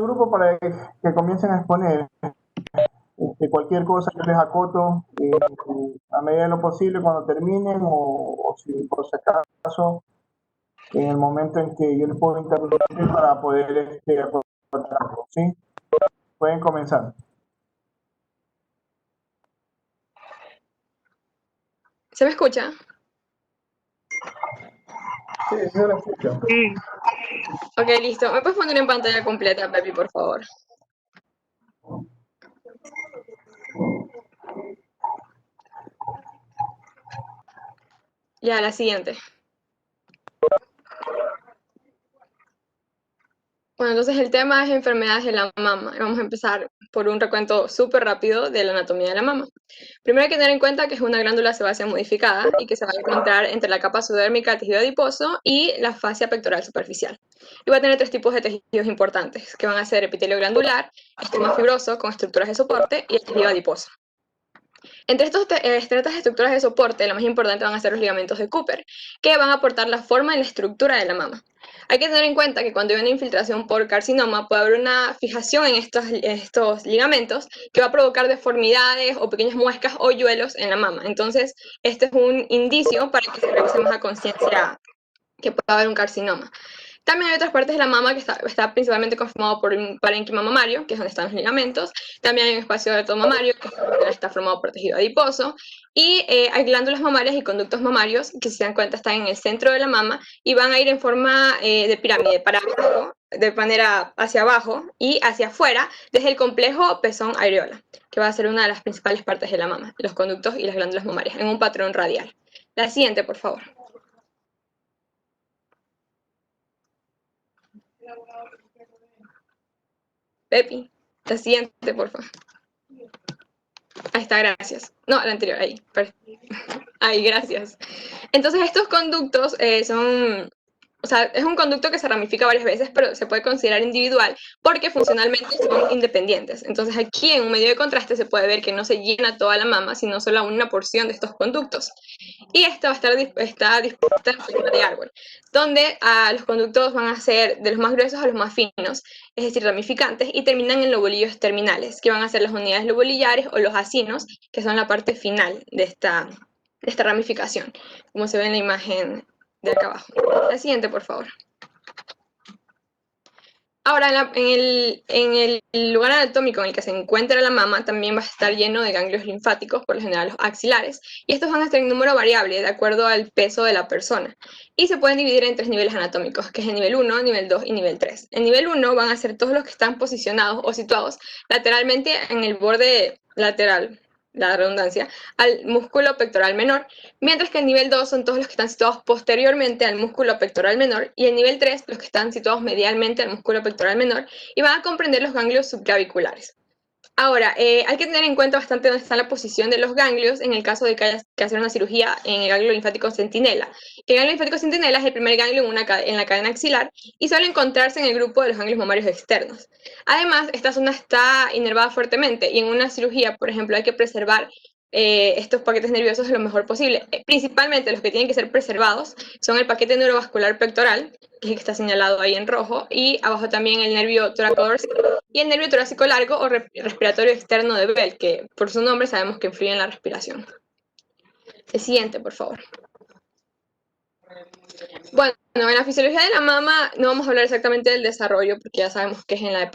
grupo para que comiencen a exponer. Cualquier cosa yo les acoto a medida de lo posible cuando terminen o si por si acaso en el momento en que yo les puedo interrumpir para poder acotar algo, ¿sí? Pueden comenzar. ¿Se me escucha? Sí, se lo escucho. Ok, listo. ¿Me puedes poner en pantalla completa, Pepi, por favor? Ya, la siguiente. Bueno, entonces el tema es enfermedades de la mama. Vamos a empezar por un recuento súper rápido de la anatomía de la mama. Primero hay que tener en cuenta que es una glándula sebácea modificada y que se va a encontrar entre la capa subdérmica, tejido adiposo, y la fascia pectoral superficial. Y va a tener tres tipos de tejidos importantes, que van a ser epitelio glandular, estroma fibroso con estructuras de soporte y el tejido adiposo. Entre estas estructuras de soporte, la más importante van a ser los ligamentos de Cooper, que van a aportar la forma y la estructura de la mama. Hay que tener en cuenta que cuando hay una infiltración por carcinoma puede haber una fijación en estos ligamentos que va a provocar deformidades o pequeñas muescas o yuelos en la mama. Entonces, este es un indicio para que se revise más a conciencia que pueda haber un carcinoma. También hay otras partes de la mama que está principalmente conformado por un parénquima mamario, que es donde están los ligamentos. También hay un espacio de alto mamario, que está formado por tejido adiposo. Y hay glándulas mamarias y conductos mamarios, que si se dan cuenta están en el centro de la mama y van a ir en forma de pirámide para abajo, de manera hacia abajo y hacia afuera, desde el complejo pezón-areola, que va a ser una de las principales partes de la mama, los conductos y las glándulas mamarias, en un patrón radial. La siguiente, por favor. Pepi, la siguiente, por favor. Ahí está, gracias. No, la anterior, ahí. Ahí, gracias. Entonces, estos conductos son... O sea, es un conducto que se ramifica varias veces, pero se puede considerar individual porque funcionalmente son independientes. Entonces, aquí en un medio de contraste se puede ver que no se llena toda la mama, sino solo una porción de estos conductos. Y esta va a está dispuesta en forma de árbol, donde los conductos van a ser de los más gruesos a los más finos, es decir, ramificantes, y terminan en lobulillos terminales, que van a ser las unidades lobulillares o los acinos, que son la parte final de esta ramificación, como se ve en la imagen de acá abajo. La siguiente, por favor. Ahora, en el lugar anatómico en el que se encuentra la mama también va a estar lleno de ganglios linfáticos, por lo general los axilares, y estos van a estar en número variable de acuerdo al peso de la persona. Y se pueden dividir en tres niveles anatómicos, que es el nivel 1, nivel 2 y nivel 3. El nivel 1 van a ser todos los que están posicionados o situados lateralmente en el borde lateral, la redundancia, al músculo pectoral menor, mientras que el nivel 2 son todos los que están situados posteriormente al músculo pectoral menor, y el nivel 3 los que están situados medialmente al músculo pectoral menor, y van a comprender los ganglios subclaviculares. Ahora, hay que tener en cuenta bastante dónde está la posición de los ganglios en el caso de que haya que hacer una cirugía en el ganglio linfático centinela. El ganglio linfático centinela es el primer ganglio en la cadena axilar y suele encontrarse en el grupo de los ganglios mamarios externos. Además, esta zona está inervada fuertemente y en una cirugía, por ejemplo, hay que preservar estos paquetes nerviosos lo mejor posible. Principalmente los que tienen que ser preservados son el paquete neurovascular pectoral, que es el que está señalado ahí en rojo, y abajo también el nervio torácico y el nervio torácico largo o respiratorio externo de Bell, que por su nombre sabemos que influye en la respiración. El siguiente, por favor. Bueno, en la fisiología de la mama no vamos a hablar exactamente del desarrollo, porque ya sabemos que es en el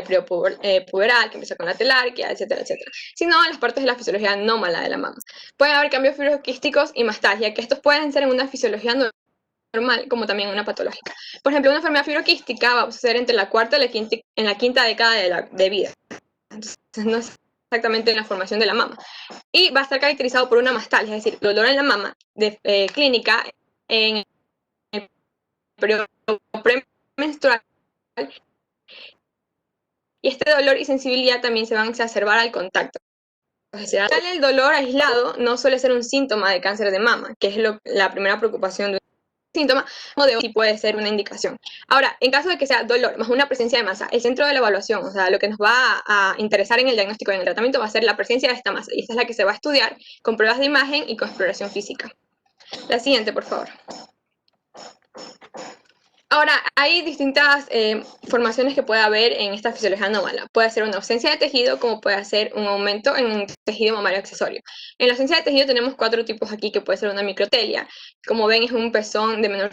periodo puberal, que empieza con la telarquía, etcétera, etcétera, sino en las partes de la fisiología anómala de la mama. Pueden haber cambios fibroquísticos y mastalgia, que estos pueden ser en una fisiología normal, como también una patológica. Por ejemplo, una enfermedad fibroquística va a suceder entre la cuarta y la quinta década de vida. Entonces, no es exactamente en la formación de la mama. Y va a estar caracterizado por una mastalgia, es decir, dolor en la mama clínica en el periodo premenstrual, y este dolor y sensibilidad también se van a exacerbar al contacto. El dolor aislado no suele ser un síntoma de cáncer de mama, que es la primera preocupación de un síntoma, o de sí puede ser una indicación. Ahora, en caso de que sea dolor más una presencia de masa, el centro de la evaluación, o sea, lo que nos va a interesar en el diagnóstico y en el tratamiento va a ser la presencia de esta masa, y esta es la que se va a estudiar con pruebas de imagen y con exploración física. La siguiente, por favor. Ahora, hay distintas formaciones que puede haber en esta fisiología anómala. Puede ser una ausencia de tejido, como puede ser un aumento en un tejido mamario accesorio. En la ausencia de tejido tenemos 4 tipos aquí, que puede ser una microtelia. Como ven, es un pezón de menor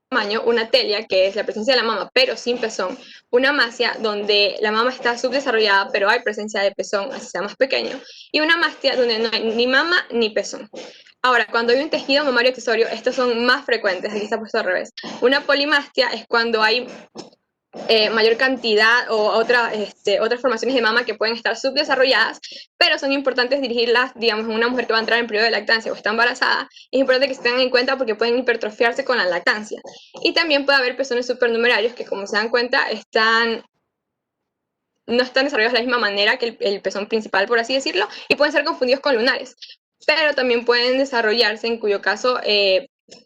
tamaño, una telia, que es la presencia de la mama, pero sin pezón, una mastia, donde la mama está subdesarrollada, pero hay presencia de pezón, así sea más pequeño, y una mastia, donde no hay ni mama ni pezón. Ahora, cuando hay un tejido mamario accesorio, estos son más frecuentes, aquí está puesto al revés. Una polimastia es cuando hay mayor cantidad o otras formaciones de mama que pueden estar subdesarrolladas, pero son importantes dirigirlas, digamos, en una mujer que va a entrar en periodo de lactancia o está embarazada. Es importante que se tengan en cuenta porque pueden hipertrofiarse con la lactancia. Y también puede haber pezones supernumerarios que, como se dan cuenta, no están desarrollados de la misma manera que el pezón principal, por así decirlo, y pueden ser confundidos con lunares. Pero también pueden desarrollarse, en cuyo caso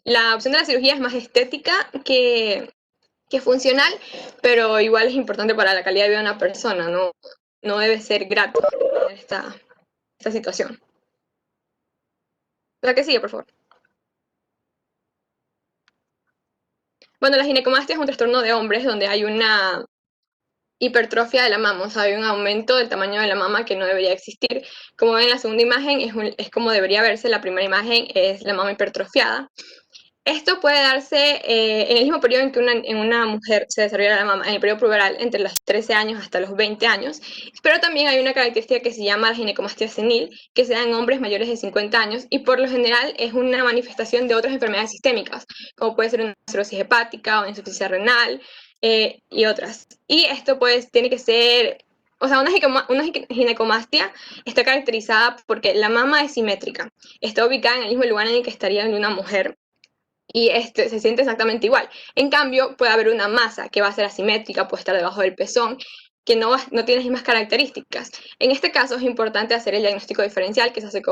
la opción de la cirugía es más estética que funcional, pero igual es importante para la calidad de vida de una persona, no debe ser grato tener esta situación. La que sigue, por favor. Bueno, la ginecomastia es un trastorno de hombres donde hay una hipertrofia de la mama, o sea, hay un aumento del tamaño de la mama que no debería existir. Como ven en la segunda imagen, es como debería verse. La primera imagen es la mama hipertrofiada. Esto puede darse en el mismo periodo en que en una mujer se desarrolla la mama, en el periodo puberal, entre los 13 años hasta los 20 años, pero también hay una característica que se llama la ginecomastia senil, que se da en hombres mayores de 50 años, y por lo general es una manifestación de otras enfermedades sistémicas, como puede ser una cirrosis hepática o insuficiencia renal, y otras. Y esto pues tiene que ser, o sea, una ginecomastia está caracterizada porque la mama es simétrica, está ubicada en el mismo lugar en el que estaría en una mujer, y se siente exactamente igual. En cambio, puede haber una masa que va a ser asimétrica, puede estar debajo del pezón, que no tiene las mismas características. En este caso es importante hacer el diagnóstico diferencial, que se hace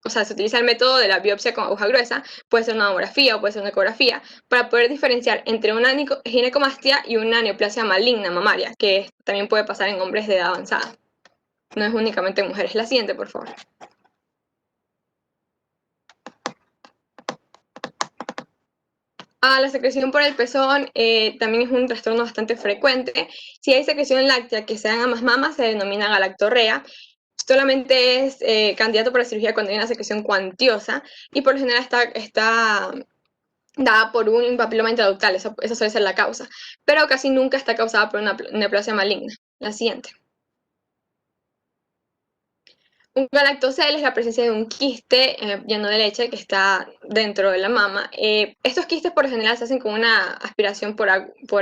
o sea, se utiliza el método de la biopsia con aguja gruesa, puede ser una mamografía o puede ser una ecografía, para poder diferenciar entre una ginecomastia y una neoplasia maligna mamaria, que también puede pasar en hombres de edad avanzada. No es únicamente en mujeres. La siguiente, por favor. La secreción por el pezón también es un trastorno bastante frecuente. Si hay secreción láctea que se dan ambas mamas, se denomina galactorrea. Solamente es candidato para cirugía cuando hay una secreción cuantiosa, y por lo general está dada por un papiloma intraductal, esa suele ser la causa, pero casi nunca está causada por una neoplasia maligna. La siguiente. Un galactocele es la presencia de un quiste lleno de leche que está dentro de la mama. Estos quistes por lo general se hacen con una aspiración por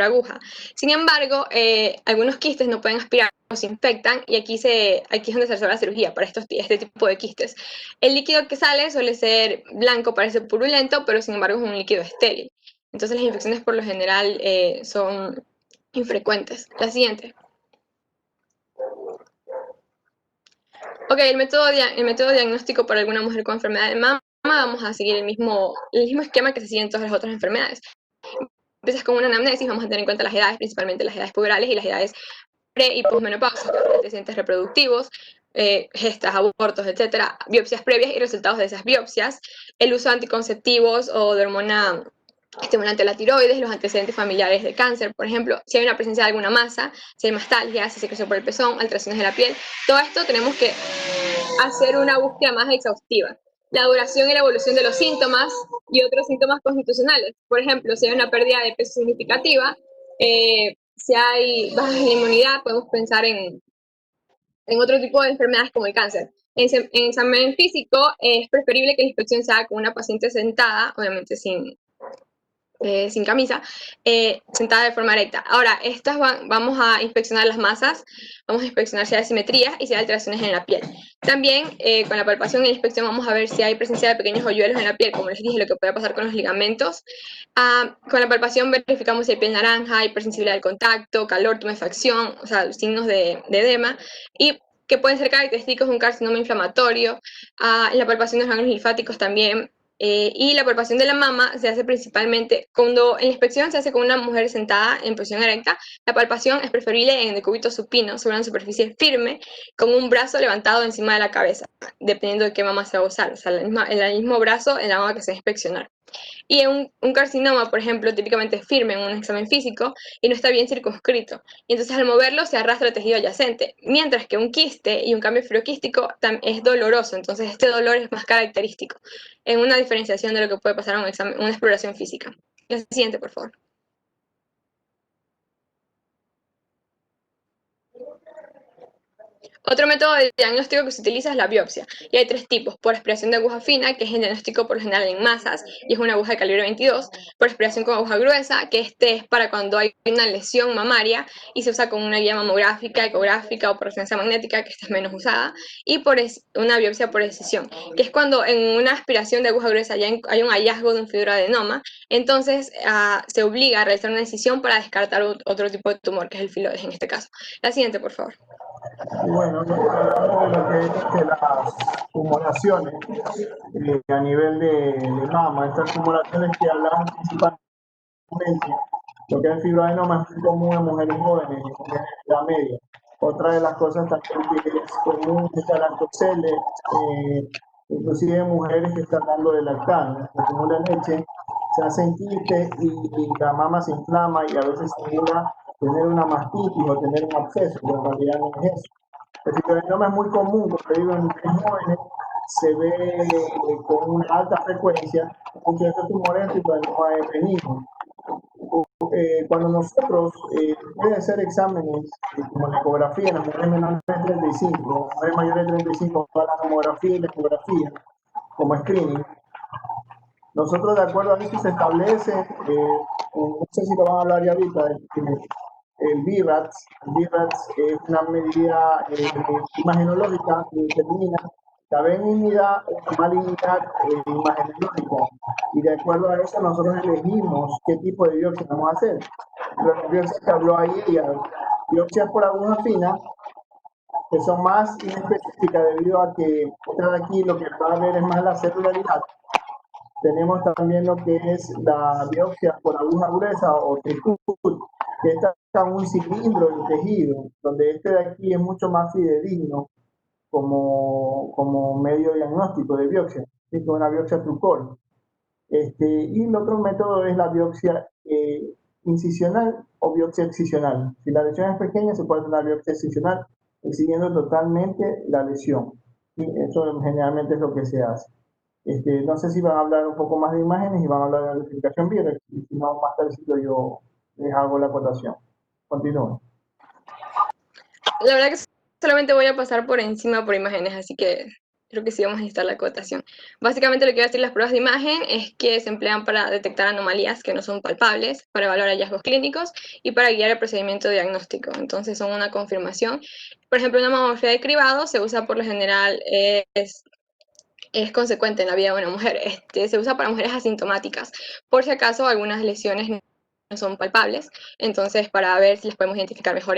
aguja. Sin embargo, algunos quistes no pueden aspirar o se infectan, y aquí es donde se realiza la cirugía para este tipo de quistes. El líquido que sale suele ser blanco, parece purulento, pero sin embargo es un líquido estéril. Entonces las infecciones por lo general son infrecuentes. La siguiente. Ok, el método diagnóstico para alguna mujer con enfermedad de mama, vamos a seguir el mismo esquema que se sigue en todas las otras enfermedades. Empiezas con una anamnesis, vamos a tener en cuenta las edades, principalmente las edades puberales y las edades pre- y posmenopáusicas, antecedentes reproductivos, gestas, abortos, etcétera, biopsias previas y resultados de esas biopsias, el uso de anticonceptivos o de hormona estimulante de la tiroides, los antecedentes familiares de cáncer, por ejemplo, si hay una presencia de alguna masa, si hay mastalgia, si se creció por el pezón, alteraciones de la piel. Todo esto tenemos que hacer una búsqueda más exhaustiva. La duración y la evolución de los síntomas y otros síntomas constitucionales. Por ejemplo, si hay una pérdida de peso significativa, si hay baja en la inmunidad, podemos pensar en otro tipo de enfermedades como el cáncer. En examen físico es preferible que la inspección se haga con una paciente sentada, obviamente sin camisa, sentada de forma recta. Ahora, vamos a inspeccionar las masas, vamos a inspeccionar si hay asimetrías y si hay alteraciones en la piel. También con la palpación y la inspección vamos a ver si hay presencia de pequeños hoyuelos en la piel, como les dije, lo que puede pasar con los ligamentos. Con la palpación verificamos si hay piel naranja, hipersensibilidad al contacto, calor, tumefacción, o sea, signos de edema, y que pueden ser característicos de un carcinoma inflamatorio. En la palpación de los ganglios linfáticos también. Y la palpación de la mama se hace principalmente cuando en la inspección se hace con una mujer sentada en posición erecta. La palpación es preferible en decúbito supino, sobre una superficie firme, con un brazo levantado encima de la cabeza, dependiendo de qué mama se va a usar. O sea, el mismo brazo en la mama que se va a inspeccionar. Y un carcinoma, por ejemplo, típicamente es firme en un examen físico y no está bien circunscrito. Y entonces al moverlo se arrastra el tejido adyacente. Mientras que un quiste y un cambio fibroquístico es doloroso. Entonces este dolor es más característico en una diferenciación de lo que puede pasar en un examen, una exploración física. La siguiente, por favor. Otro método de diagnóstico que se utiliza es la biopsia, y hay tres tipos: por aspiración de aguja fina, que es el diagnóstico por lo general en masas, y es una aguja de calibre 22, por aspiración con aguja gruesa, que este es para cuando hay una lesión mamaria, y se usa con una guía mamográfica, ecográfica o por resonancia magnética, que esta es menos usada, y por una biopsia por excisión, que es cuando en una aspiración de aguja gruesa ya hay un hallazgo de un fibroadenoma, entonces se obliga a realizar una incisión para descartar otro tipo de tumor, que es el filoides en este caso. La siguiente, por favor. Y bueno, hablamos de lo que es las tumoraciones a nivel de mama, estas tumoraciones que hablamos principalmente, lo que es el fibroadenoma es muy común en mujeres jóvenes, en mujeres de edad media. Otra de las cosas también que es común es la lactocele, inclusive en mujeres que están dando de lactar, que acumulan leche, se hacen quistes y la mama se inflama y a veces simula tener una mastitis o tener un absceso, pero en realidad no es eso. El fibroadenoma es muy común, como te digo, en mujeres jóvenes se ve con una alta frecuencia. Muchos de estos tumores el fibroadenoma es benigno. Cuando nosotros pueden hacer exámenes como la ecografía en las mujeres menores de 35, las mujeres mayores de 35 para la mamografía y la ecografía como screening, nosotros de acuerdo a eso se establece, no sé si lo van a hablar ya ahorita, el BRATS. El BRATS es una medida imagenológica que determina la benignidad o malignidad imagenológica. Y de acuerdo a eso nosotros elegimos qué tipo de biopsia vamos a hacer. Las biopsias que habló ahí, biopsias por aguja fina, que son más inespecíficas debido a que esta de aquí lo que va a ver es más la celularidad. Tenemos también lo que es la biopsia por aguja gruesa o tricut, que está en un cilindro del tejido, donde este de aquí es mucho más fidedigno como medio diagnóstico de biopsia, ¿sí? Que una biopsia trucol. Y el otro método es la biopsia incisional o biopsia excisional. Si la lesión es pequeña, se puede hacer una biopsia excisional, excidiendo totalmente la lesión. ¿Sí? Eso generalmente es lo que se hace. No sé si van a hablar un poco más de imágenes y van a hablar de la identificación bien, y si no, más tarde yo les hago la acotación. Continúen. La verdad que solamente voy a pasar por encima por imágenes, así que creo que sí vamos a necesitar la acotación. Básicamente lo que voy a decir las pruebas de imagen es que se emplean para detectar anomalías que no son palpables, para evaluar hallazgos clínicos y para guiar el procedimiento diagnóstico. Entonces son una confirmación. Por ejemplo, una mamografía de cribado se usa por lo general, es consecuente en la vida de una mujer. Se usa para mujeres asintomáticas, por si acaso algunas lesiones no son palpables, entonces para ver si las podemos identificar mejor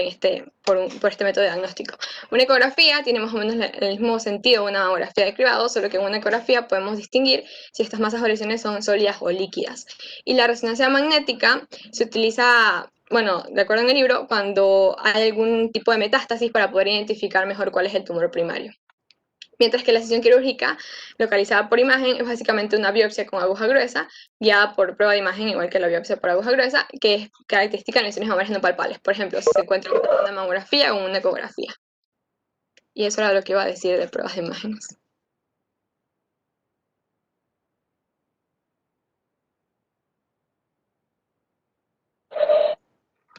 por este método de diagnóstico. Una ecografía tiene más o menos el mismo sentido de una mamografía de cribado, solo que en una ecografía podemos distinguir si estas masas o lesiones son sólidas o líquidas. Y la resonancia magnética se utiliza, bueno, de acuerdo en el libro, cuando hay algún tipo de metástasis para poder identificar mejor cuál es el tumor primario. Mientras que la sesión quirúrgica, localizada por imagen, es básicamente una biopsia con aguja gruesa, guiada por prueba de imagen, igual que la biopsia por aguja gruesa, que es característica en lesiones mamarias no palpables. Por ejemplo, si se encuentra en una mamografía o una ecografía. Y eso era lo que iba a decir de pruebas de imágenes.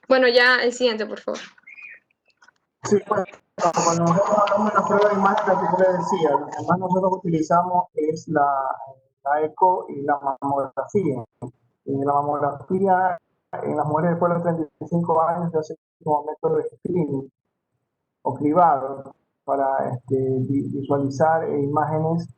Bueno, ya el siguiente, por favor. Sí, bueno, cuando nosotros hablamos de la prueba de imagen, lo que yo les decía, lo que más nosotros utilizamos es la eco y la mamografía. La mamografía en las mujeres después de los 35 años se hace como método de screening o cribado para visualizar imágenes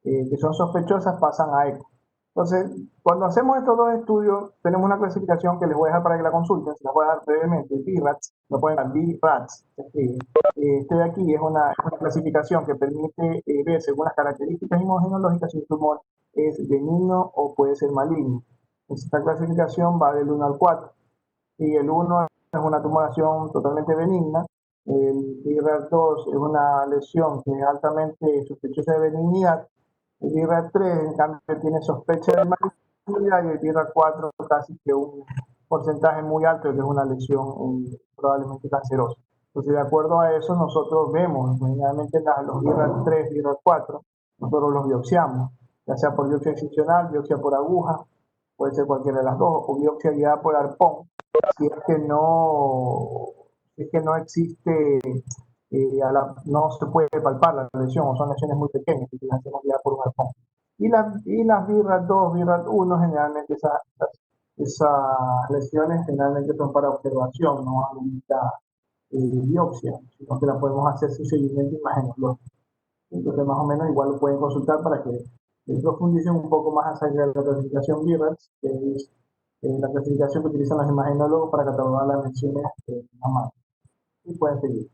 que son sospechosas, pasan a eco. Entonces, cuando hacemos estos dos estudios, tenemos una clasificación que les voy a dejar para que la consulten, se las voy a dar brevemente. BRATS, lo pueden dar BRATS, se escribe. Este de aquí es una clasificación que permite ver según las características imagenológicas si un tumor es benigno o puede ser maligno. Esta clasificación va del 1 al 4. Y el 1 es una tumoración totalmente benigna. El BRAT2 es una lesión que es altamente sospechosa de benignidad. El BRAT3, en cambio, tiene sospecha de malignidad y el BRCA4 casi que un porcentaje muy alto de una lesión probablemente cancerosa. Entonces, de acuerdo a eso, nosotros vemos, generalmente los BRCA3, BRCA4, nosotros los biopsiamos, ya sea por biopsia excisional, biopsia por aguja, puede ser cualquiera de las dos, o biopsia guiada por arpón, si es que no, si es que no existe, no se puede palpar la lesión, o son lesiones muy pequeñas, y las hacemos guiadas por un arpón. Y las birras 2, birras 1, generalmente esas lesiones generalmente son para observación, no amerita biopsia, sino que la podemos hacer sin seguimiento imagenológico. Entonces, más o menos, igual lo pueden consultar para que profundicen un poco más allá de la clasificación BIRATS, que es la clasificación que utilizan los imagenólogos para catalogar las lesiones mamarias. Y pueden seguir.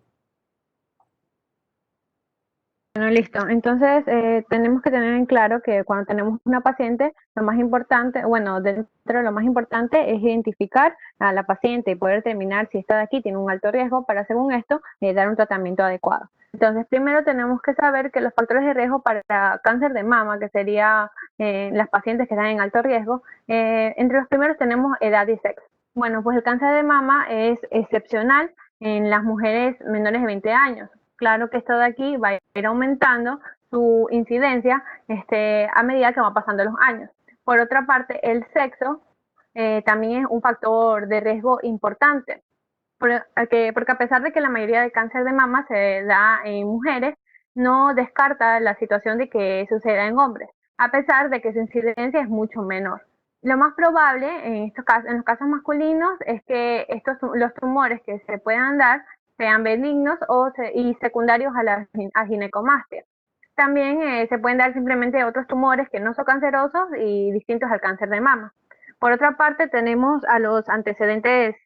Bueno, listo. Entonces, tenemos que tener en claro que cuando tenemos una paciente, lo más importante, bueno, dentro de lo más importante es identificar a la paciente y poder determinar si esta de aquí tiene un alto riesgo para, según esto, dar un tratamiento adecuado. Entonces, primero tenemos que saber que los factores de riesgo para cáncer de mama, que sería las pacientes que están en alto riesgo, entre los primeros tenemos edad y sexo. Bueno, pues el cáncer de mama es excepcional en las mujeres menores de 20 años. Claro que esto de aquí va a ir aumentando su incidencia a medida que van pasando los años. Por otra parte, el sexo también es un factor de riesgo importante, porque a pesar de que la mayoría del cáncer de mama se da en mujeres, no descarta la situación de que suceda en hombres, a pesar de que su incidencia es mucho menor. Lo más probable en los casos masculinos es que los tumores que se puedan dar sean benignos y secundarios a ginecomastia. También se pueden dar simplemente otros tumores que no son cancerosos y distintos al cáncer de mama. Por otra parte, tenemos a los antecedentes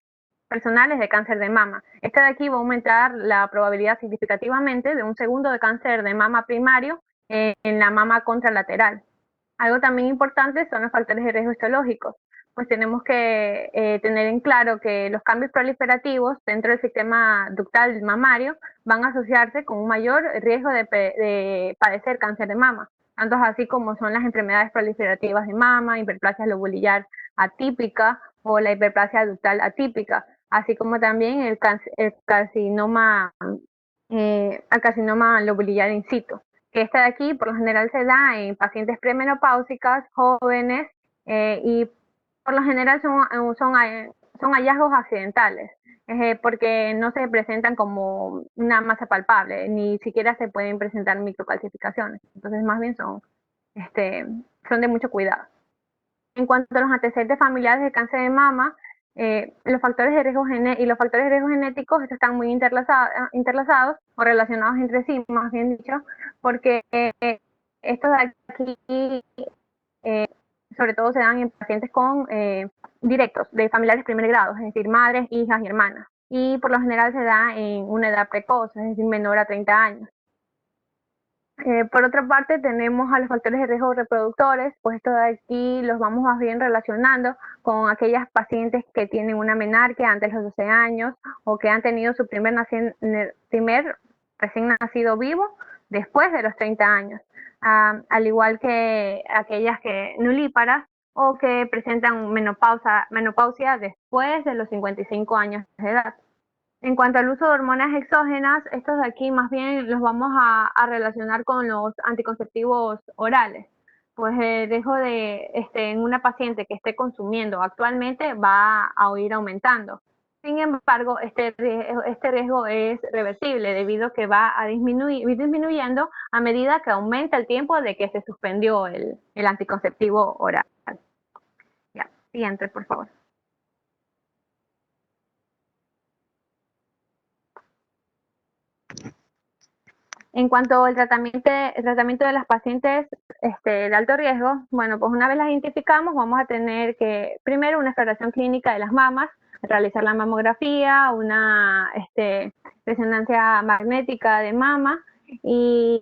personales de cáncer de mama. Este de aquí va a aumentar la probabilidad significativamente de un segundo de cáncer de mama primario en la mama contralateral. Algo también importante son los factores de riesgo histológicos, pues tenemos que tener en claro que los cambios proliferativos dentro del sistema ductal mamario van a asociarse con un mayor riesgo de padecer cáncer de mama, tanto así como son las enfermedades proliferativas de mama, hiperplasia lobulillar atípica o la hiperplasia ductal atípica, así como también el carcinoma lobulillar in situ, que esta de aquí por lo general se da en pacientes premenopáusicas, jóvenes, y por lo general son hallazgos accidentales, porque no se presentan como una masa palpable, ni siquiera se pueden presentar microcalcificaciones. Entonces, más bien son de mucho cuidado. En cuanto a los antecedentes familiares de cáncer de mama, los factores de riesgo y los factores de riesgo genéticos están muy interlazados o relacionados entre sí, más bien dicho, porque estos de aquí sobre todo se dan en pacientes con directos de familiares primer grado, es decir, madres, hijas y hermanas. Y por lo general se da en una edad precoz, es decir, menor a 30 años. Por otra parte, tenemos a los factores de riesgo reproductores, pues esto de aquí los vamos más bien relacionando con aquellas pacientes que tienen una menarquia antes de los 12 años o que han tenido su primer recién nacido vivo después de los 30 años, al igual que aquellas que nulíparas o que presentan menopausia después de los 55 años de edad. En cuanto al uso de hormonas exógenas, estos de aquí más bien los vamos a relacionar con los anticonceptivos orales. Pues el riesgo en una paciente que esté consumiendo actualmente va a ir aumentando. Sin embargo, este riesgo es reversible debido a que va a disminuyendo a medida que aumenta el tiempo de que se suspendió el anticonceptivo oral. Ya, siguiente, por favor. En cuanto al tratamiento de las pacientes de alto riesgo, bueno, pues una vez las identificamos, vamos a tener que, primero, una exploración clínica de las mamas, realizar la mamografía, una resonancia magnética de mama, y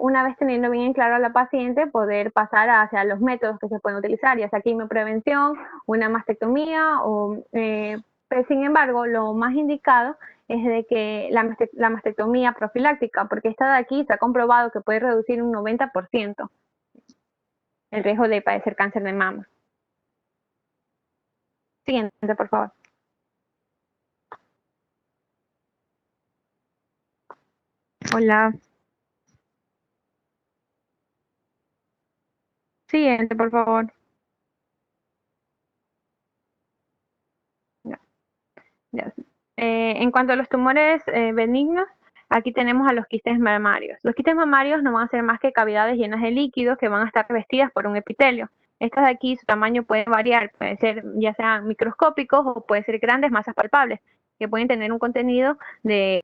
una vez teniendo bien en claro a la paciente, poder pasar hacia los métodos que se pueden utilizar, ya sea quimioprevención, una mastectomía, pero sin embargo, lo más indicado es de que la mastectomía profiláctica, porque esta de aquí se ha comprobado que puede reducir un 90% el riesgo de padecer cáncer de mama. Siguiente, por favor. Hola. Siguiente, por favor. Ya, ya. En cuanto a los tumores benignos, aquí tenemos a los quistes mamarios. Los quistes mamarios no van a ser más que cavidades llenas de líquidos que van a estar revestidas por un epitelio. Estos de aquí, su tamaño puede variar, puede ser ya sean microscópicos o puede ser grandes masas palpables, que pueden tener un contenido de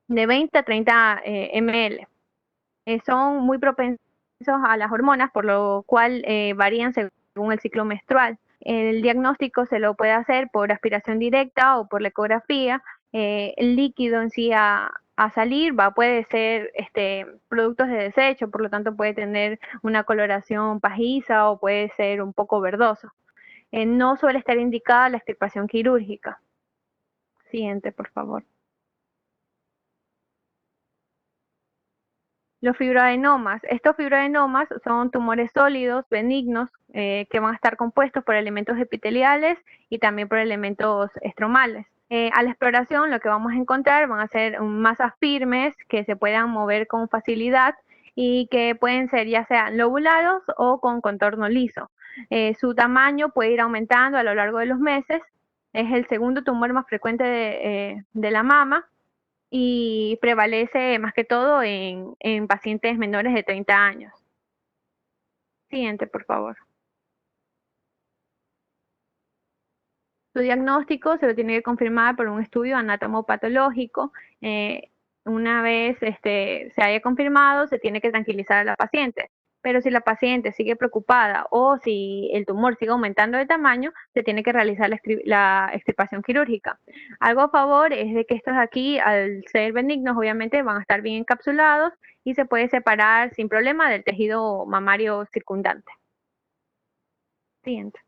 20 a 30 ml. Son muy propensos a las hormonas, por lo cual varían según el ciclo menstrual. El diagnóstico se lo puede hacer por aspiración directa o por la ecografía. El líquido en sí a salir puede ser productos de desecho, por lo tanto puede tener una coloración pajiza o puede ser un poco verdoso. No suele estar indicada la extirpación quirúrgica. Siguiente, por favor. Los fibroadenomas. Estos fibroadenomas son tumores sólidos, benignos, que van a estar compuestos por elementos epiteliales y también por elementos estromales. A la exploración lo que vamos a encontrar van a ser masas firmes que se puedan mover con facilidad y que pueden ser ya sean lobulados o con contorno liso. Su tamaño puede ir aumentando a lo largo de los meses. Es el segundo tumor más frecuente de la mama y prevalece más que todo en pacientes menores de 30 años. Siguiente, por favor. Su diagnóstico se lo tiene que confirmar por un estudio anatomopatológico. Una vez se haya confirmado, se tiene que tranquilizar a la paciente. Pero si la paciente sigue preocupada o si el tumor sigue aumentando de tamaño, se tiene que realizar la extirpación quirúrgica. Algo a favor es de que estos aquí, al ser benignos, obviamente van a estar bien encapsulados y se puede separar sin problema del tejido mamario circundante. Siguiente.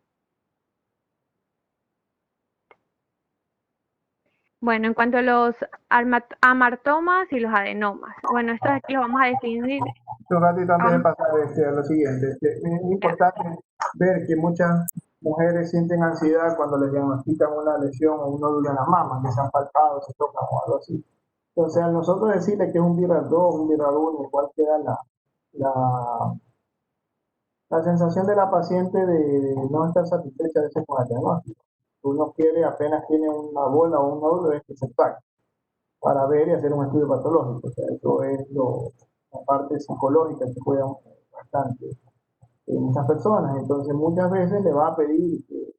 Bueno, en cuanto a los amartomas y los adenomas, bueno, estos aquí los vamos a definir. Un ratito antes de pasar a lo siguiente, es importante ver que muchas mujeres sienten ansiedad cuando les diagnostican una lesión o un nódulo en la mama, que se han palpado, se tocan o algo así. Entonces, al nosotros decirle que es un BRAF 2, un BRAF 1, igual queda la, la sensación de la paciente de no estar satisfecha a veces con el diagnóstico. Uno quiere, apenas tiene una bola o un nódulo, es que se saque para ver y hacer un estudio patológico. O sea, eso es la parte psicológica que juega bastante en muchas personas. Entonces, muchas veces le va a pedir que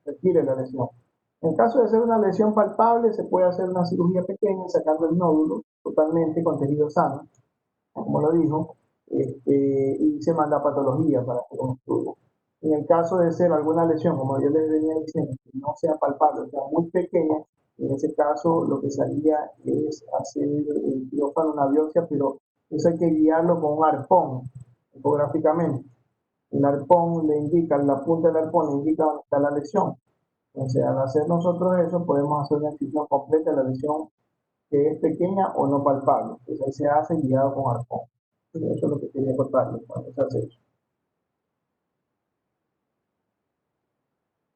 retire la lesión. En caso de ser una lesión palpable, se puede hacer una cirugía pequeña sacando el nódulo totalmente con tejido sano, como lo dijo, y se manda a patología para hacer un estudio. En el caso de ser alguna lesión, como yo les venía diciendo, que no sea palpable, o sea muy pequeña, en ese caso lo que salía es hacer el quirófano, una biopsia, pero eso hay que guiarlo con un arpón, ecográficamente. El arpón le indica, la punta del arpón le indica dónde está la lesión. Entonces, al hacer nosotros eso, podemos hacer una incisión completa de la lesión que es pequeña o no palpable. Entonces, ahí se hace guiado con arpón. Eso es lo que quería contarles cuando se hace eso.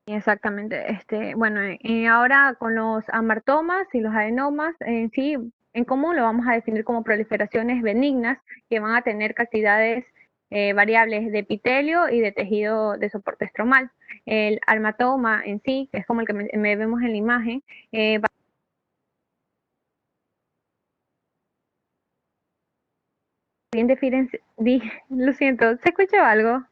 Exactamente. Bueno, y ahora con los amartomas y los adenomas, en sí, en común lo vamos a definir como proliferaciones benignas que van a tener cantidades variables de epitelio y de tejido de soporte estromal. El amartoma en sí, que es como el que me vemos en la imagen, bien lo siento, ¿se escuchó algo?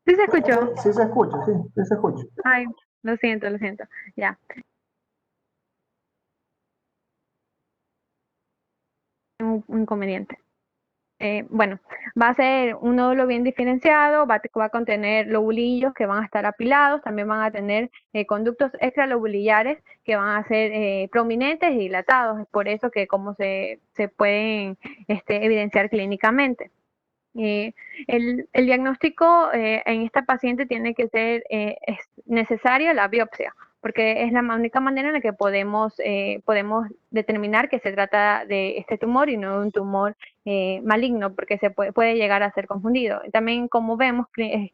¿Sí se escuchó? Sí se escucha, sí, sí se escucha. Ay, lo siento, ya. Un inconveniente. Bueno, va a ser un nódulo bien diferenciado, va a contener lobulillos que van a estar apilados, también van a tener conductos extralobulillares que van a ser prominentes y dilatados, es por eso que como se pueden evidenciar clínicamente. El diagnóstico en esta paciente tiene que ser es necesaria la biopsia, porque es la única manera en la que podemos determinar que se trata de este tumor y no de un tumor maligno, porque se puede llegar a ser confundido. También, como vemos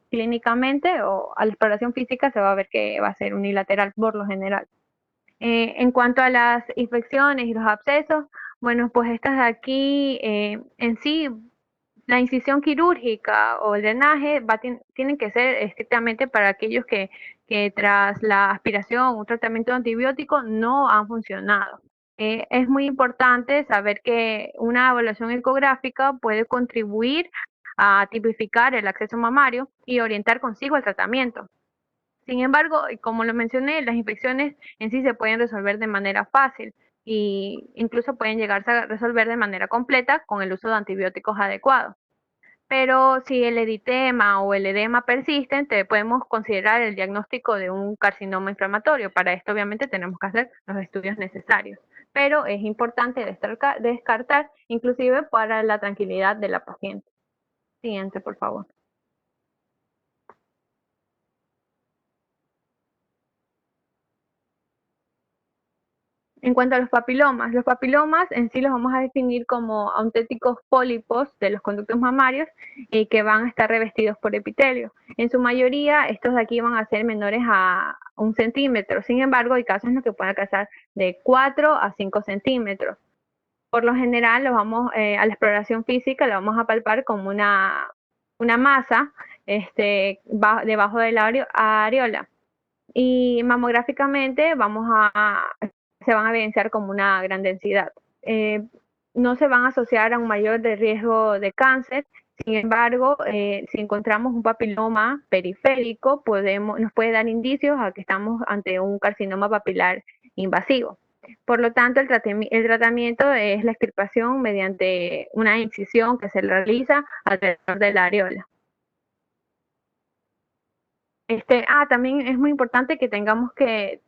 clínicamente o a la exploración física, se va a ver que va a ser unilateral por lo general. En cuanto a las infecciones y los abscesos, bueno, pues estas de aquí en sí, la incisión quirúrgica o el drenaje tienen que ser estrictamente para aquellos que tras la aspiración o un tratamiento antibiótico no han funcionado. Es muy importante saber que una evaluación ecográfica puede contribuir a tipificar el acceso mamario y orientar consigo el tratamiento. Sin embargo, como lo mencioné, las infecciones en sí se pueden resolver de manera fácil e incluso pueden llegarse a resolver de manera completa con el uso de antibióticos adecuados. Pero si el eritema o el edema persisten, podemos considerar el diagnóstico de un carcinoma inflamatorio. Para esto, obviamente, tenemos que hacer los estudios necesarios. Pero es importante descartar, inclusive para la tranquilidad de la paciente. Siguiente, por favor. En cuanto a los papilomas en sí los vamos a definir como auténticos pólipos de los conductos mamarios que van a estar revestidos por epitelio. En su mayoría, estos de aquí van a ser menores a 1 centímetro. Sin embargo, hay casos en los que pueden alcanzar de 4 a 5 centímetros. Por lo general, a la exploración física lo vamos a palpar como una masa debajo de la areola. Y mamográficamente se van a evidenciar como una gran densidad. No se van a asociar a un mayor riesgo de cáncer. Sin embargo, si encontramos un papiloma periférico, nos puede dar indicios a que estamos ante un carcinoma papilar invasivo. Por lo tanto, el tratamiento es la extirpación mediante una incisión que se realiza alrededor de la areola. También es muy importante que tengamos que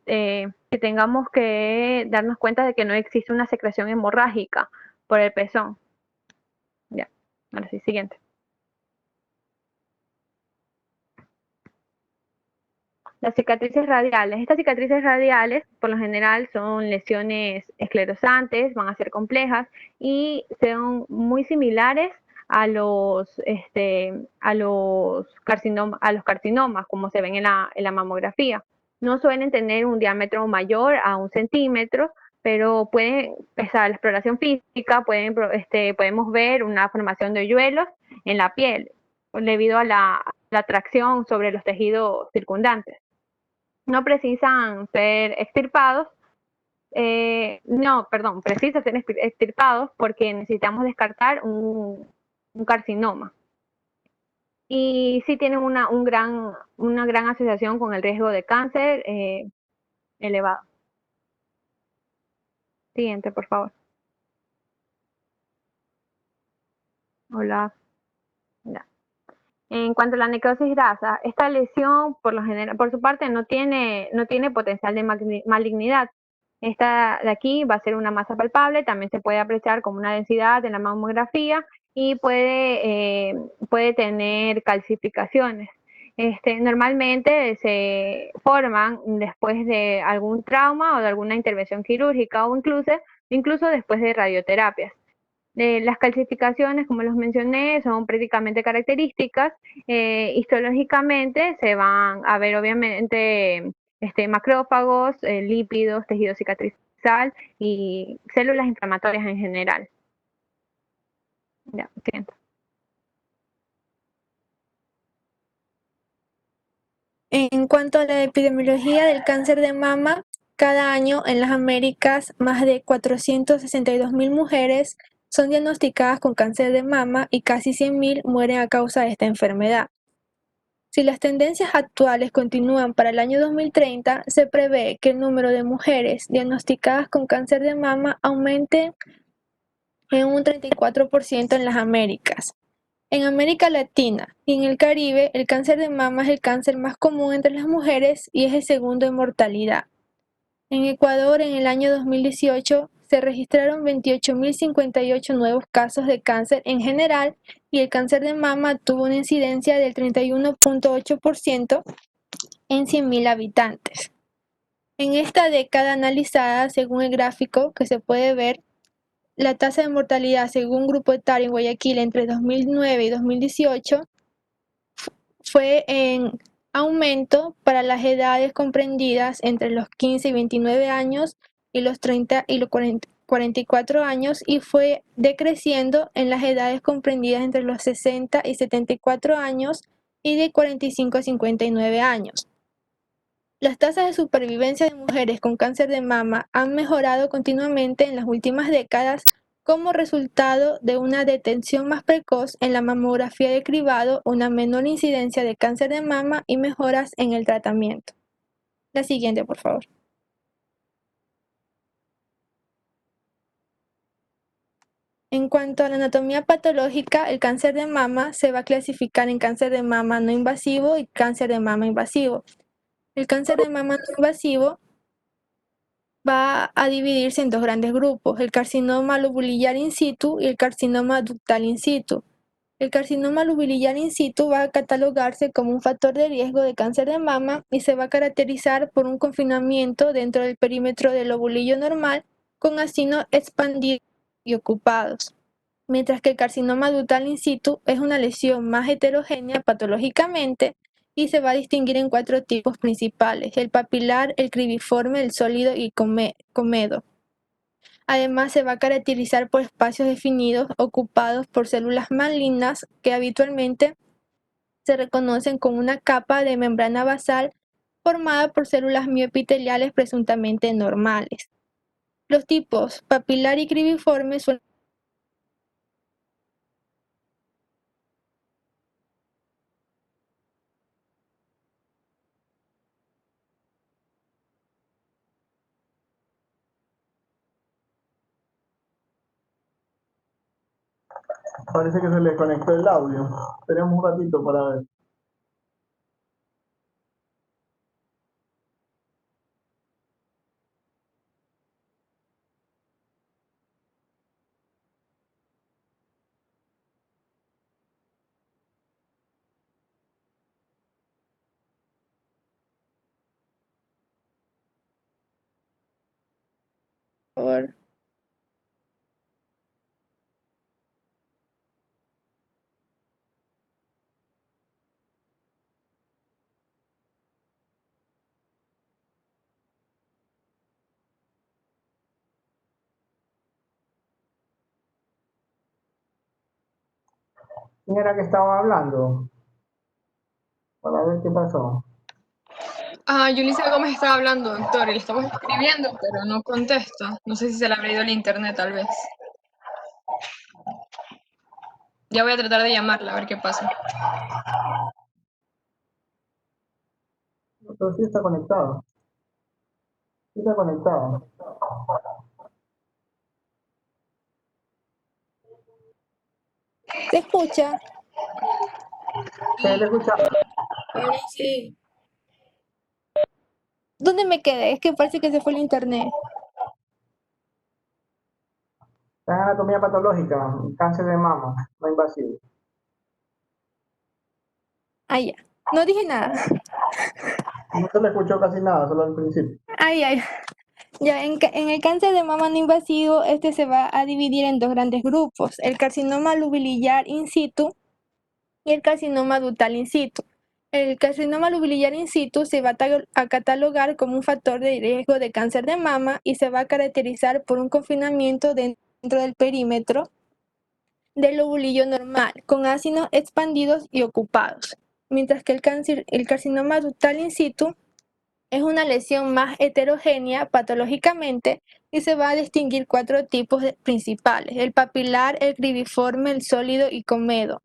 darnos cuenta de que no existe una secreción hemorrágica por el pezón. Ya, ahora sí, siguiente. Las cicatrices radiales. Estas cicatrices radiales, por lo general, son lesiones esclerosantes, van a ser complejas y son muy similares a los carcinomas, como se ven en la mamografía. No suelen tener un diámetro mayor a 1 centímetro, pero la exploración física, podemos ver una formación de hoyuelos en la piel debido a la tracción sobre los tejidos circundantes. No precisan ser extirpados, precisan ser extirpados porque necesitamos descartar un carcinoma. Y sí tienen una gran asociación con el riesgo de cáncer elevado. Siguiente, por favor. Hola. Ya. En cuanto a la necrosis grasa, esta lesión por su parte no tiene potencial de malignidad. Esta de aquí va a ser una masa palpable, también se puede apreciar como una densidad en la mamografía y puede tener calcificaciones. Normalmente se forman después de algún trauma o de alguna intervención quirúrgica o incluso después de radioterapias. Las calcificaciones, como los mencioné, son prácticamente características. Histológicamente se van a ver obviamente macrófagos, lípidos, tejido cicatrizal y células inflamatorias en general. Ya, siento. En cuanto a la epidemiología del cáncer de mama, cada año en las Américas más de 462.000 mujeres son diagnosticadas con cáncer de mama y casi 100.000 mueren a causa de esta enfermedad. Si las tendencias actuales continúan para el año 2030, se prevé que el número de mujeres diagnosticadas con cáncer de mama aumente en un 34% en las Américas. En América Latina y en el Caribe, el cáncer de mama es el cáncer más común entre las mujeres y es el segundo en mortalidad. En Ecuador, en el año 2018, se registraron 28.058 nuevos casos de cáncer en general y el cáncer de mama tuvo una incidencia del 31.8% en 100.000 habitantes. En esta década analizada, según el gráfico que se puede ver, la tasa de mortalidad según grupo etario en Guayaquil entre 2009 y 2018 fue en aumento para las edades comprendidas entre los 15 y 29 años y los 30 y los 44 años, y fue decreciendo en las edades comprendidas entre los 60 y 74 años y de 45 a 59 años. Las tasas de supervivencia de mujeres con cáncer de mama han mejorado continuamente en las últimas décadas como resultado de una detención más precoz en la mamografía de cribado, una menor incidencia de cáncer de mama y mejoras en el tratamiento. La siguiente, por favor. En cuanto a la anatomía patológica, el cáncer de mama se va a clasificar en cáncer de mama no invasivo y cáncer de mama invasivo. El cáncer de mama no invasivo va a dividirse en dos grandes grupos, el carcinoma lobular in situ y el carcinoma ductal in situ. El carcinoma lobular in situ va a catalogarse como un factor de riesgo de cáncer de mama y se va a caracterizar por un confinamiento dentro del perímetro del lobulillo normal con acinos expandidos y ocupados, mientras que el carcinoma ductal in situ es una lesión más heterogénea patológicamente y se va a distinguir en cuatro tipos principales: el papilar, el cribiforme, el sólido y comedo. Además, se va a caracterizar por espacios definidos ocupados por células malignas que habitualmente se reconocen con una capa de membrana basal formada por células mioepiteliales presuntamente normales. Los tipos papilar y cribiforme suelen Parece que se le conectó el audio. Tenemos un ratito para ver. por ¿Quién era que estaba hablando? Para ver qué pasó. Yulisa Gómez estaba hablando, doctor, y le estamos escribiendo, pero no contesta. No sé si se le habrá ido el internet, tal vez. Ya voy a tratar de llamarla, a ver qué pasa. Pero sí está conectado. Sí está conectado. ¿Se escucha? ¿Se le escucha? Ahora sí. ¿Dónde me quedé? Es que parece que se fue el internet. Está en anatomía patológica, cáncer de mama, no invasivo. Ah, ya. No dije nada. No se le escuchó casi nada, solo al principio. Ay, ay. Ya, en el cáncer de mama no invasivo, este se va a dividir en dos grandes grupos, el carcinoma lobular in situ y el carcinoma ductal in situ. El carcinoma lobular in situ se va a catalogar como un factor de riesgo de cáncer de mama y se va a caracterizar por un confinamiento dentro del perímetro del lobulillo normal, con ácidos expandidos y ocupados, mientras que el carcinoma ductal in situ es una lesión más heterogénea patológicamente y se va a distinguir cuatro tipos principales: el papilar, el cribiforme, el sólido y comedo.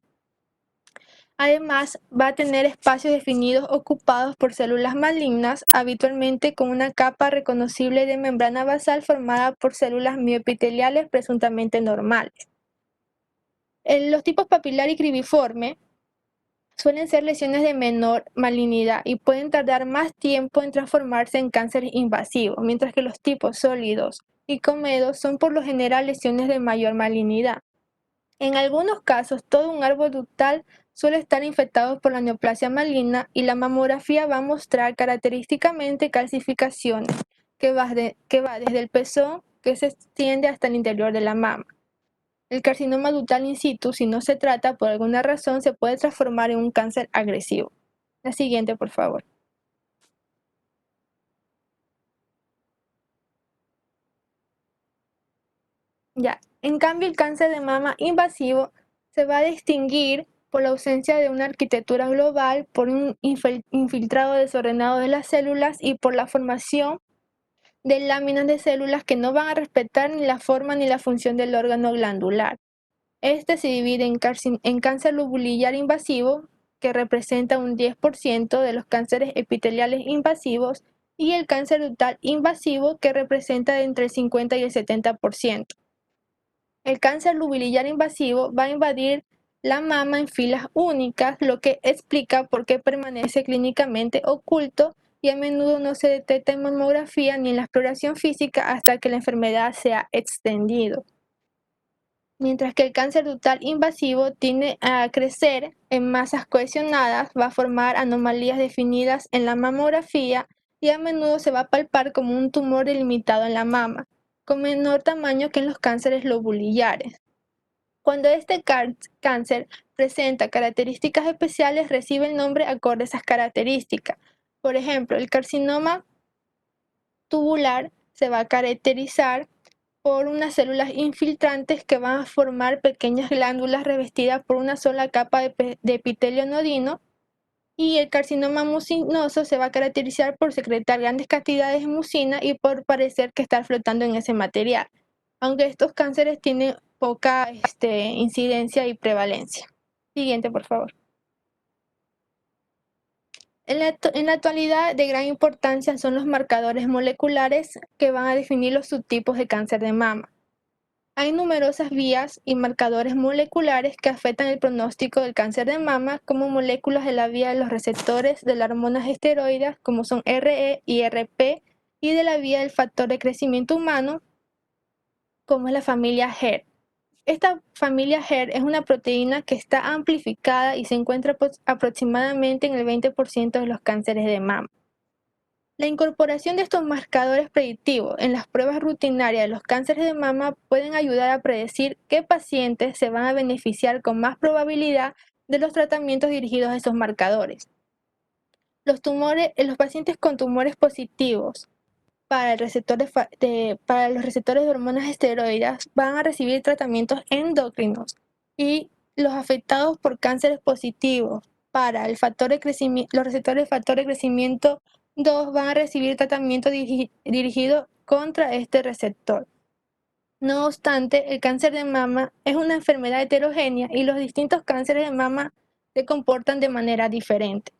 Además, va a tener espacios definidos ocupados por células malignas, habitualmente con una capa reconocible de membrana basal formada por células mioepiteliales presuntamente normales. Los tipos papilar y cribiforme suelen ser lesiones de menor malignidad y pueden tardar más tiempo en transformarse en cáncer invasivo, mientras que los tipos sólidos y comedos son por lo general lesiones de mayor malignidad. En algunos casos, todo un árbol ductal suele estar infectado por la neoplasia maligna y la mamografía va a mostrar característicamente calcificaciones que va desde el pezón que se extiende hasta el interior de la mama. El carcinoma ductal in situ, si no se trata por alguna razón, se puede transformar en un cáncer agresivo. La siguiente, por favor. Ya, en cambio, el cáncer de mama invasivo se va a distinguir por la ausencia de una arquitectura global, por un infiltrado desordenado de las células y por la formación de láminas de células que no van a respetar ni la forma ni la función del órgano glandular. Este se divide en cáncer lobulillar invasivo, que representa un 10% de los cánceres epiteliales invasivos, y el cáncer ductal invasivo, que representa entre el 50 y el 70%. El cáncer lobulillar invasivo va a invadir la mama en filas únicas, lo que explica por qué permanece clínicamente oculto y a menudo no se detecta en mamografía ni en la exploración física hasta que la enfermedad se ha extendido. Mientras que el cáncer ductal invasivo tiende a crecer en masas cohesionadas, va a formar anomalías definidas en la mamografía y a menudo se va a palpar como un tumor delimitado en la mama, con menor tamaño que en los cánceres lobulillares. Cuando este cáncer presenta características especiales, recibe el nombre acorde a esas características. Por ejemplo, el carcinoma tubular se va a caracterizar por unas células infiltrantes que van a formar pequeñas glándulas revestidas por una sola capa de epitelio nodino, y el carcinoma mucinoso se va a caracterizar por secretar grandes cantidades de mucina y por parecer que está flotando en ese material, aunque estos cánceres tienen poca incidencia y prevalencia. Siguiente, por favor. En la actualidad, de gran importancia son los marcadores moleculares que van a definir los subtipos de cáncer de mama. Hay numerosas vías y marcadores moleculares que afectan el pronóstico del cáncer de mama, como moléculas de la vía de los receptores de las hormonas esteroides, como son RE y RP, y de la vía del factor de crecimiento humano, como es la familia HER. Esta familia HER es una proteína que está amplificada y se encuentra aproximadamente en el 20% de los cánceres de mama. La incorporación de estos marcadores predictivos en las pruebas rutinarias de los cánceres de mama pueden ayudar a predecir qué pacientes se van a beneficiar con más probabilidad de los tratamientos dirigidos a esos marcadores. Los pacientes con tumores positivos para los receptores de hormonas esteroides van a recibir tratamientos endocrinos, y los afectados por cánceres positivos para los receptores de factor de crecimiento 2 van a recibir tratamiento dirigido contra este receptor. No obstante, el cáncer de mama es una enfermedad heterogénea y los distintos cánceres de mama se comportan de manera diferente.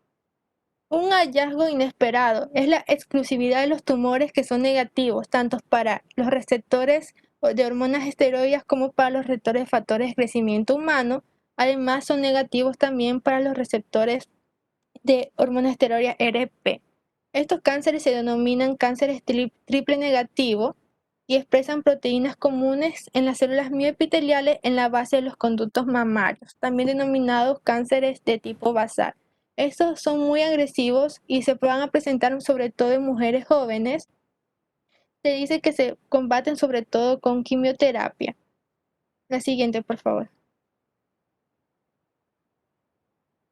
Un hallazgo inesperado es la exclusividad de los tumores que son negativos tanto para los receptores de hormonas esteroides como para los receptores de factores de crecimiento humano. Además, son negativos también para los receptores de hormonas esteroides RP. Estos cánceres se denominan cánceres triple negativo y expresan proteínas comunes en las células mioepiteliales en la base de los conductos mamarios, también denominados cánceres de tipo basal. Estos son muy agresivos y se van a presentar sobre todo en mujeres jóvenes. Se dice que se combaten sobre todo con quimioterapia. La siguiente, por favor.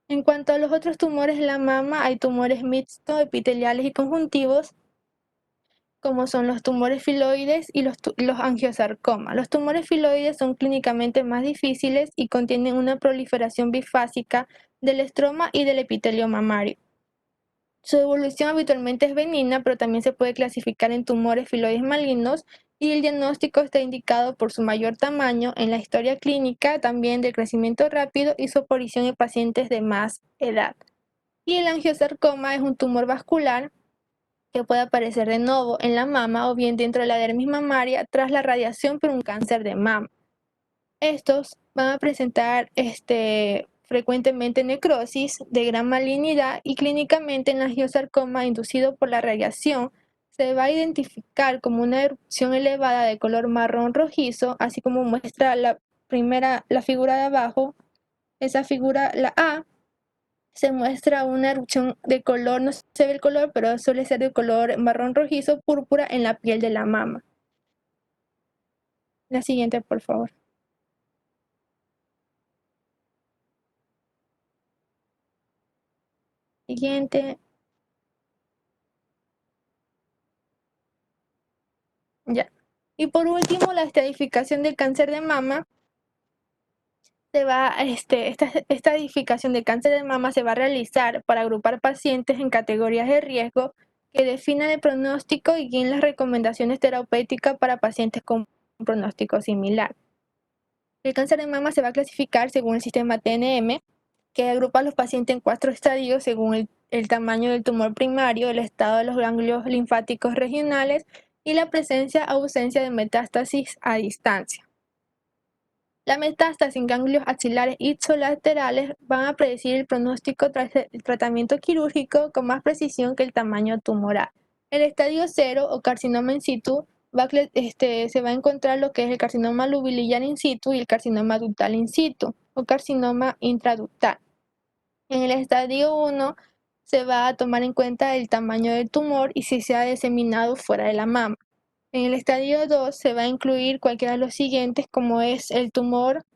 En cuanto a los otros tumores de la mama, hay tumores mixtos, epiteliales y conjuntivos, como son los tumores filoides y los angiosarcomas. Los tumores filoides son clínicamente más difíciles y contienen una proliferación bifásica del estroma y del epitelio mamario. Su evolución habitualmente es benigna, pero también se puede clasificar en tumores filoides malignos, y el diagnóstico está indicado por su mayor tamaño en la historia clínica, también del crecimiento rápido y su aparición en pacientes de más edad. Y el angiosarcoma es un tumor vascular que puede aparecer de nuevo en la mama o bien dentro de la dermis mamaria tras la radiación por un cáncer de mama. Estos van a presentar frecuentemente necrosis de gran malignidad, y clínicamente el angiosarcoma inducido por la radiación se va a identificar como una erupción elevada de color marrón rojizo, así como muestra la figura de abajo, Esa figura, la A, se muestra una erupción de color, no se ve el color, pero suele ser de color marrón rojizo púrpura en la piel de la mama. La siguiente, por favor. Siguiente. Ya. Y por último, la estratificación del cáncer de mama. Esta estratificación de cáncer de mama se va a realizar para agrupar pacientes en categorías de riesgo que definan el pronóstico y guíen las recomendaciones terapéuticas para pacientes con un pronóstico similar. El cáncer de mama se va a clasificar según el sistema TNM, que agrupa a los pacientes en 4 estadios según el tamaño del tumor primario, el estado de los ganglios linfáticos regionales y la presencia o ausencia de metástasis a distancia. La metástasis en ganglios axilares ipsilaterales van a predecir el pronóstico tras el tratamiento quirúrgico con más precisión que el tamaño tumoral. El estadio 0 o carcinoma in situ se va a encontrar lo que es el carcinoma lubiliar in situ y el carcinoma ductal in situ o carcinoma intraductal. En el estadio 1 se va a tomar en cuenta el tamaño del tumor y si se ha diseminado fuera de la mama. En el estadio 2 se va a incluir cualquiera de los siguientes, como es el tumor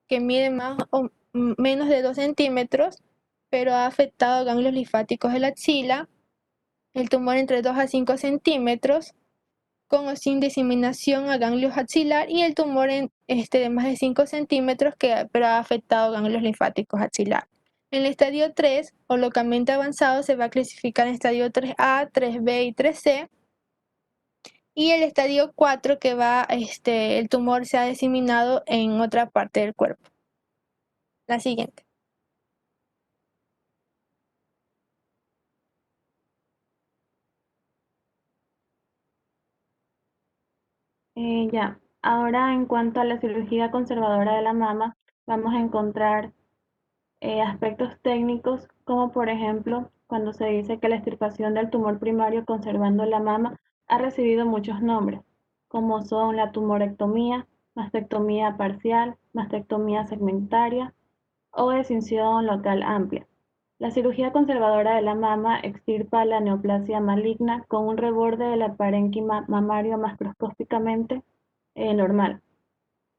que mide más o menos de 2 centímetros, pero ha afectado ganglios linfáticos de la axila, el tumor entre 2 a 5 centímetros, con o sin diseminación a ganglios axilar, y el tumor de más de 5 centímetros, pero ha afectado ganglios linfáticos axilar. En el estadio 3, o localmente avanzado, se va a clasificar en estadio 3A, 3B y 3C. Y el estadio 4, que el tumor se ha diseminado en otra parte del cuerpo. La siguiente. Ya, ahora en cuanto a la cirugía conservadora de la mama, vamos a encontrar aspectos técnicos como por ejemplo cuando se dice que la extirpación del tumor primario conservando la mama ha recibido muchos nombres, como son la tumorectomía, mastectomía parcial, mastectomía segmentaria o escisión local amplia. La cirugía conservadora de la mama extirpa la neoplasia maligna con un reborde de la parénquima mamario macroscópicamente normal.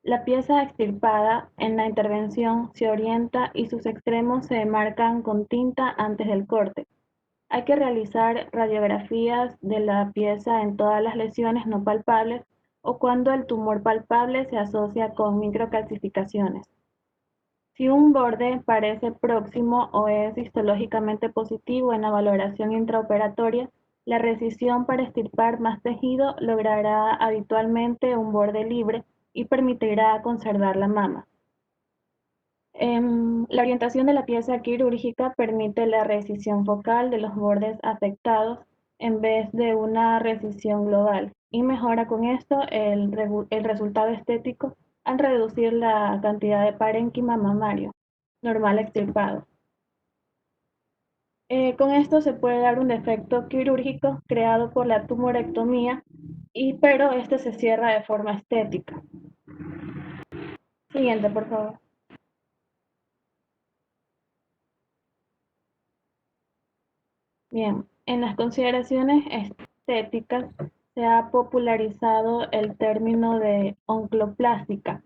La pieza extirpada en la intervención se orienta y sus extremos se marcan con tinta antes del corte. Hay que realizar radiografías de la pieza en todas las lesiones no palpables o cuando el tumor palpable se asocia con microcalcificaciones. Si un borde parece próximo o es histológicamente positivo en la valoración intraoperatoria, la recisión para extirpar más tejido logrará habitualmente un borde libre y permitirá conservar la mama. La orientación de la pieza quirúrgica permite la recisión focal de los bordes afectados en vez de una recisión global y mejora con esto el resultado estético al reducir la cantidad de parénquima mamario normal extirpado. Con esto se puede dar un defecto quirúrgico creado por la tumorectomía, pero este se cierra de forma estética. Siguiente, por favor. Bien, en las consideraciones estéticas se ha popularizado el término de oncloplástica.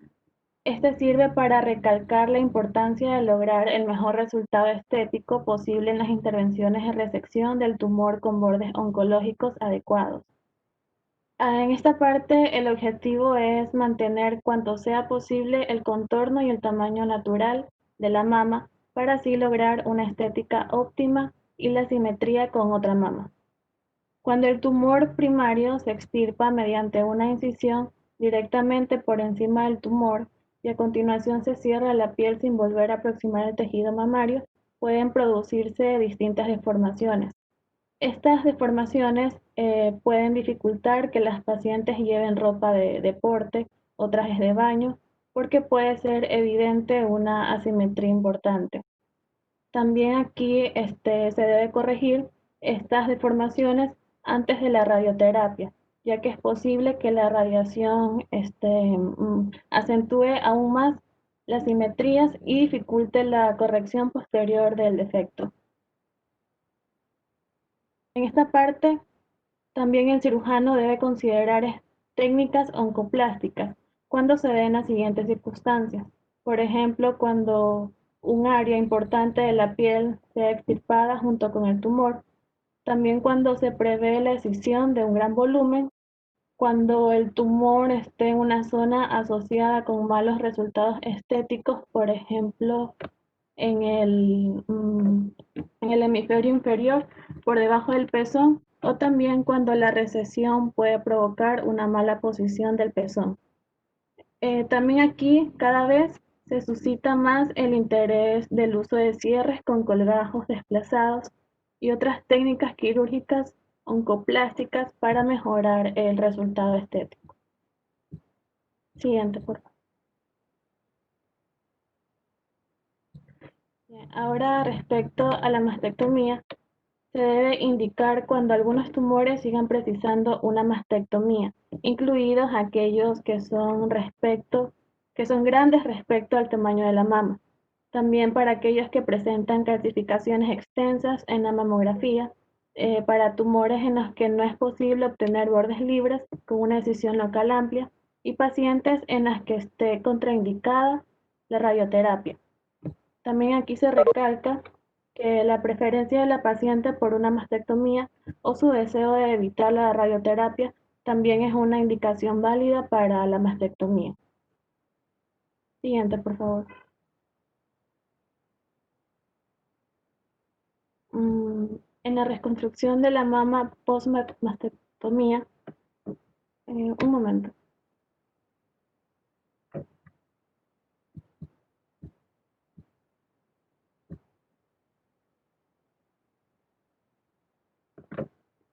Este sirve para recalcar la importancia de lograr el mejor resultado estético posible en las intervenciones de resección del tumor con bordes oncológicos adecuados. En esta parte, el objetivo es mantener cuanto sea posible el contorno y el tamaño natural de la mama para así lograr una estética óptima y la simetría con otra mama. Cuando el tumor primario se extirpa mediante una incisión directamente por encima del tumor y a continuación se cierra la piel sin volver a aproximar el tejido mamario, pueden producirse distintas deformaciones. Estas deformaciones pueden dificultar que las pacientes lleven ropa de deporte o trajes de baño porque puede ser evidente una asimetría importante. También aquí se debe corregir estas deformaciones antes de la radioterapia, ya que es posible que la radiación acentúe aún más las simetrías y dificulte la corrección posterior del defecto. En esta parte, también el cirujano debe considerar técnicas oncoplásticas cuando se den las siguientes circunstancias. Por ejemplo, cuando un área importante de la piel sea extirpada junto con el tumor. También cuando se prevé la escisión de un gran volumen, cuando el tumor esté en una zona asociada con malos resultados estéticos, por ejemplo, en el hemisferio inferior, por debajo del pezón, o también cuando la recesión puede provocar una mala posición del pezón. También aquí cada vez se suscita más el interés del uso de cierres con colgajos desplazados y otras técnicas quirúrgicas oncoplásticas para mejorar el resultado estético. Siguiente, por favor. Ahora, respecto a la mastectomía, se debe indicar cuando algunos tumores sigan precisando una mastectomía, incluidos aquellos que son grandes respecto al tamaño de la mama. También para aquellos que presentan calcificaciones extensas en la mamografía, para tumores en los que no es posible obtener bordes libres con una decisión local amplia y pacientes en las que esté contraindicada la radioterapia. También aquí se recalca que la preferencia de la paciente por una mastectomía o su deseo de evitar la radioterapia también es una indicación válida para la mastectomía. Siguiente, por favor. En la reconstrucción de la mama post-mastectomía, un momento.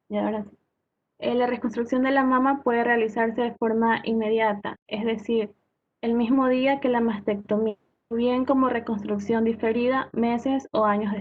Y ahora sí. La reconstrucción de la mama puede realizarse de forma inmediata, es decir, el mismo día que la mastectomía, o bien como reconstrucción diferida meses o años después.